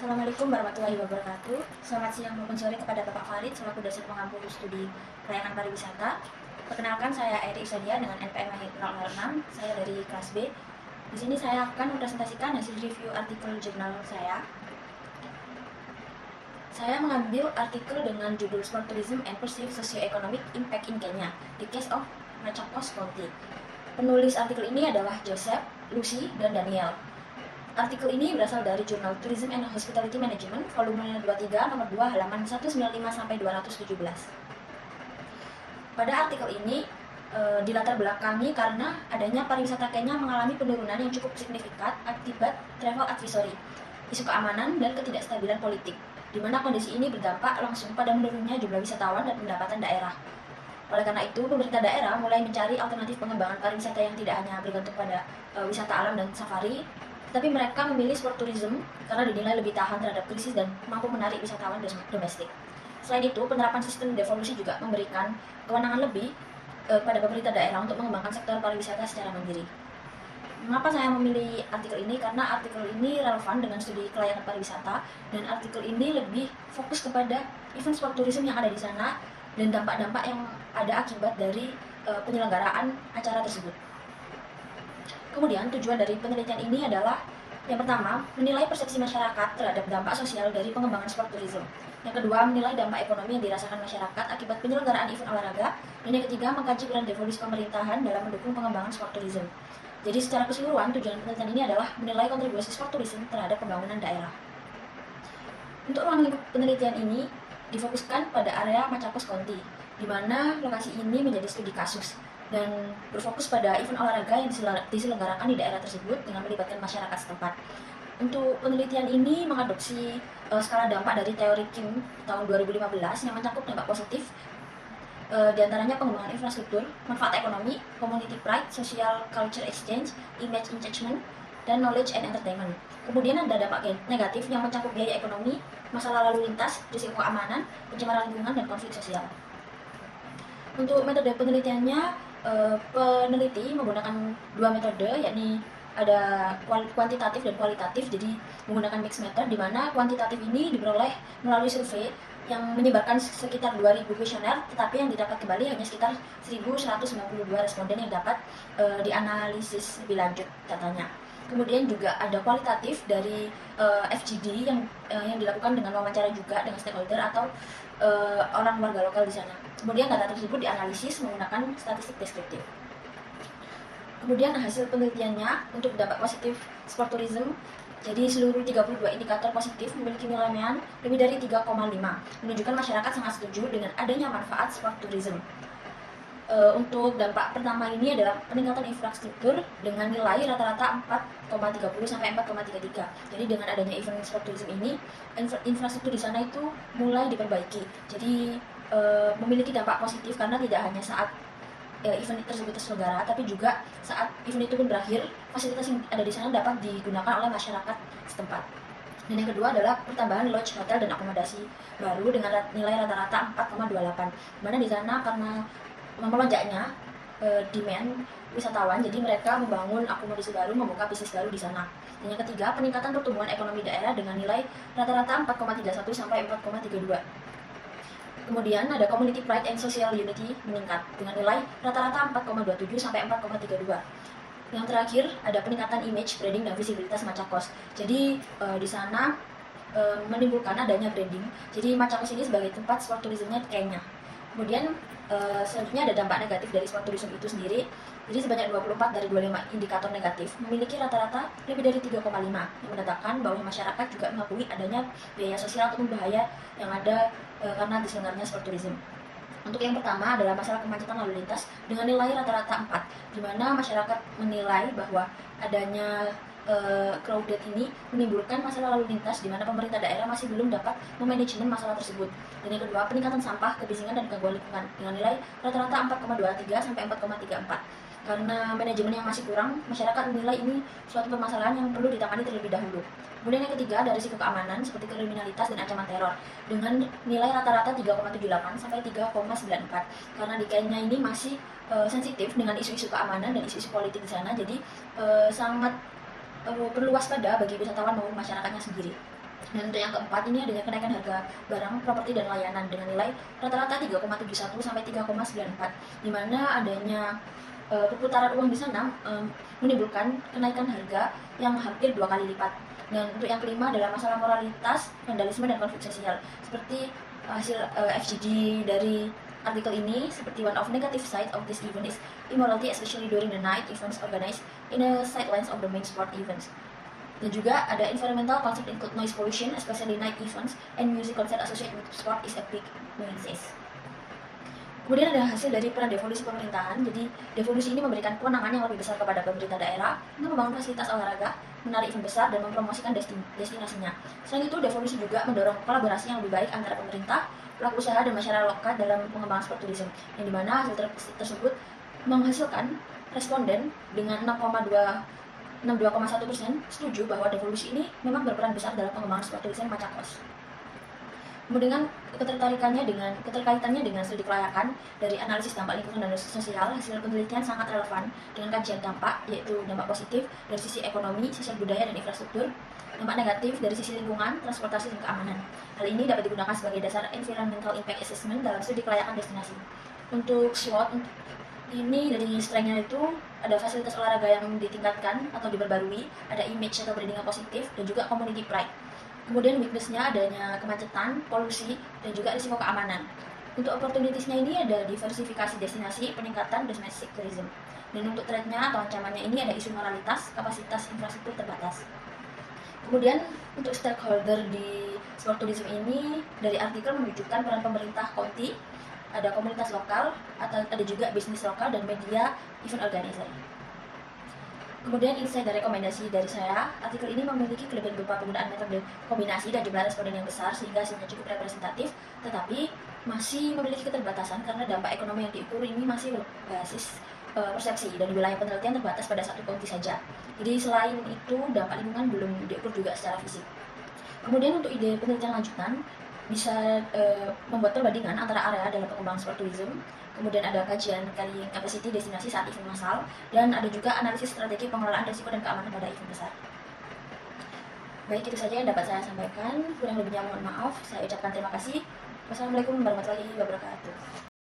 Assalamualaikum warahmatullahi wabarakatuh. Selamat siang maupun sore kepada Bapak Farid selaku dosen pengampu studi pelayanan pariwisata. Perkenalkan, saya Eri Isadia dengan NPM 006. Saya dari kelas B. Di sini saya akan mempresentasikan hasil review artikel jurnal saya. Saya mengambil artikel dengan judul Sport Tourism and Perceived Socio-Economic Impact in Kenya, The Case of Machakos County. Penulis artikel ini adalah Joseph, Lucy, dan Daniel. Artikel ini berasal dari jurnal Tourism and Hospitality Management, volume 23, nomor 2, halaman 195-217. Pada artikel ini dilatar belakangi karena adanya pariwisata Kenya mengalami penurunan yang cukup signifikan akibat travel advisory, isu keamanan, dan ketidakstabilan politik, di mana kondisi ini berdampak langsung pada menurunnya jumlah wisatawan dan pendapatan daerah. Oleh karena itu, pemerintah daerah mulai mencari alternatif pengembangan pariwisata yang tidak hanya bergantung pada wisata alam dan safari, tapi mereka memilih sport tourism karena dinilai lebih tahan terhadap krisis dan mampu menarik wisatawan domestik. Selain itu, penerapan sistem devolusi juga memberikan kewenangan lebih pada pemerintah daerah untuk mengembangkan sektor pariwisata secara mandiri. Mengapa saya memilih artikel ini? Karena artikel ini relevan dengan studi kelayakan pariwisata, dan artikel ini lebih fokus kepada event sport tourism yang ada di sana dan dampak-dampak yang ada akibat dari penyelenggaraan acara tersebut. Kemudian tujuan dari penelitian ini adalah yang pertama, menilai persepsi masyarakat terhadap dampak sosial dari pengembangan sport tourism. Yang kedua, menilai dampak ekonomi yang dirasakan masyarakat akibat penyelenggaraan event olahraga. Dan yang ketiga, mengkaji peran devolusi pemerintahan dalam mendukung pengembangan sport tourism. Jadi secara keseluruhan, tujuan penelitian ini adalah menilai kontribusi sport tourism terhadap pembangunan daerah. Untuk ruang lingkup penelitian ini difokuskan pada area Machakos County, di mana lokasi ini menjadi studi kasus dan berfokus pada event olahraga yang diselenggarakan di daerah tersebut dengan melibatkan masyarakat setempat. Untuk penelitian ini mengadopsi skala dampak dari teori Kim tahun 2015 yang mencakup dampak positif, diantaranya pengembangan infrastruktur, manfaat ekonomi, community pride, social culture exchange, image engagement, dan knowledge and entertainment. Kemudian ada dampak negatif yang mencakup biaya ekonomi, masalah lalu lintas, risiko keamanan, pencemaran lingkungan, dan konflik sosial. Untuk metode penelitiannya, peneliti menggunakan dua metode, yakni ada kuantitatif dan kualitatif. Jadi menggunakan mixed method, di mana kuantitatif ini diperoleh melalui survei yang menyebarkan sekitar 2.000 kuesioner, tetapi yang didapat kembali hanya sekitar 1.192 responden yang dapat dianalisis lebih lanjut datanya. Kemudian juga ada kualitatif dari FGD yang dilakukan dengan wawancara juga dengan stakeholder atau orang warga lokal di sana. Kemudian data tersebut dianalisis menggunakan statistik deskriptif. Kemudian hasil penelitiannya untuk dampak positif sport tourism. Jadi seluruh 32 indikator positif memiliki nilai MEAN lebih dari 3,5, menunjukkan masyarakat sangat setuju dengan adanya manfaat sport tourism. Untuk dampak pertama ini adalah peningkatan infrastruktur dengan nilai rata-rata 4,30 sampai 4,33. Jadi dengan adanya event sport tourism ini, infrastruktur di sana itu mulai diperbaiki. Jadi memiliki dampak positif karena tidak hanya saat event tersebut terselenggara, tapi juga saat event itu pun berakhir, fasilitas yang ada di sana dapat digunakan oleh masyarakat setempat. Dan yang kedua adalah pertambahan lodge, hotel, dan akomodasi baru dengan nilai rata-rata 4,28. Dimana di sana karena melonjaknya demand wisatawan, jadi mereka membangun akomodasi baru, membuka bisnis baru di sana. Dan yang ketiga, peningkatan pertumbuhan ekonomi daerah dengan nilai rata-rata 4,31 sampai 4,32. Kemudian ada community pride and social unity meningkat dengan nilai rata-rata 4,27 sampai 4,32. Yang terakhir ada peningkatan image, branding, dan visibilitas Machakos. Jadi di sana menimbulkan adanya branding. Jadi Machakos ini sebagai tempat sport tourismnya Kenya. Kemudian selanjutnya ada dampak negatif dari sport tourism itu sendiri. Jadi sebanyak 24 dari 25 indikator negatif memiliki rata-rata lebih dari 3,5, yang menandakan bahwa masyarakat juga mengakui adanya biaya sosial ataupun bahaya yang ada karena diselenggaranya sport tourism. Untuk yang pertama adalah masalah kemacetan lalu lintas dengan nilai rata-rata 4, di mana masyarakat menilai bahwa adanya crowded ini menimbulkan masalah lalu lintas, di mana pemerintah daerah masih belum dapat memanajemen masalah tersebut. Dan yang kedua, peningkatan sampah, kebisingan, dan gangguan lingkungan dengan nilai rata-rata 4,23 sampai 4,34. Karena manajemen yang masih kurang, masyarakat menilai ini suatu permasalahan yang perlu ditangani terlebih dahulu. Kemudian yang ketiga ada risiko keamanan seperti kriminalitas dan ancaman teror dengan nilai rata-rata 3,78 sampai 3,94. Karena di Kenya ini masih sensitif dengan isu-isu keamanan dan isu-isu politik di sana, jadi sangat perlu waspada bagi wisatawan maupun masyarakatnya sendiri. Dan untuk yang keempat, ini adanya kenaikan harga barang, properti, dan layanan dengan nilai rata-rata 3,71 sampai 3,94, di mana adanya perputaran uang di sana menimbulkan kenaikan harga yang hampir 2 kali lipat. Dan untuk yang kelima adalah masalah moralitas, vandalisme, dan konflik sosial. Seperti hasil FGD dari artikel ini, seperti one of negative side of this event is immorality, especially during the night events organized in the sidelines of the main sport events. Dan juga ada environmental concept include noise pollution, especially night events, and music concert associated with sport is a big nuisance. Kemudian ada hasil dari peran devolusi pemerintahan. Jadi devolusi ini memberikan kewenangan yang lebih besar kepada pemerintah daerah untuk membangun fasilitas olahraga, menarik event besar, dan mempromosikan destinasinya. Selain itu, devolusi juga mendorong kolaborasi yang lebih baik antara pemerintah, pelaku usaha, dan masyarakat lokal dalam pengembangan sport tourism, yang dimana hasil tersebut menghasilkan responden dengan 62,1% setuju bahwa devolusi ini memang berperan besar dalam pengembangan sport tourism Machakos. Kemudian keterkaitannya dengan studi kelayakan dari analisis dampak lingkungan dan sosial, hasil penelitian sangat relevan dengan kajian dampak, yaitu dampak positif dari sisi ekonomi, sosial budaya, dan infrastruktur, dampak negatif dari sisi lingkungan, transportasi, dan keamanan. Hal ini dapat digunakan sebagai dasar environmental impact assessment dalam studi kelayakan destinasi. Untuk SWOT ini dari strength-nya itu ada fasilitas olahraga yang ditingkatkan atau diperbarui, ada image atau branding yang positif, dan juga community pride. Kemudian weakness-nya adanya kemacetan, polusi, dan juga risiko keamanan. Untuk opportunities-nya ini ada diversifikasi destinasi, peningkatan domestic tourism. Dan untuk threat-nya atau ancamannya ini ada isu moralitas, kapasitas infrastruktur terbatas. Kemudian untuk stakeholder di sport tourism ini dari artikel menunjukkan peran pemerintah county, ada komunitas lokal, atau ada juga bisnis lokal dan media event organizer. Kemudian insight dan rekomendasi dari saya, artikel ini memiliki kelebihan berupa penggunaan metode kombinasi dan jumlah responden yang besar sehingga hasilnya cukup representatif, tetapi masih memiliki keterbatasan karena dampak ekonomi yang diukur ini masih berbasis persepsi dan wilayah penelitian terbatas pada satu county saja. Jadi selain itu dampak lingkungan belum diukur juga secara fisik. Kemudian untuk ide penelitian lanjutan bisa membuat perbandingan antara area dalam pengembangan sport tourism. Kemudian ada kajian carrying capacity destinasi saat event massal, dan ada juga analisis strategi pengelolaan risiko dan keamanan pada event besar. Baik, itu saja yang dapat saya sampaikan. Kurang lebihnya mohon maaf. Saya ucapkan terima kasih. Wassalamualaikum warahmatullahi wabarakatuh.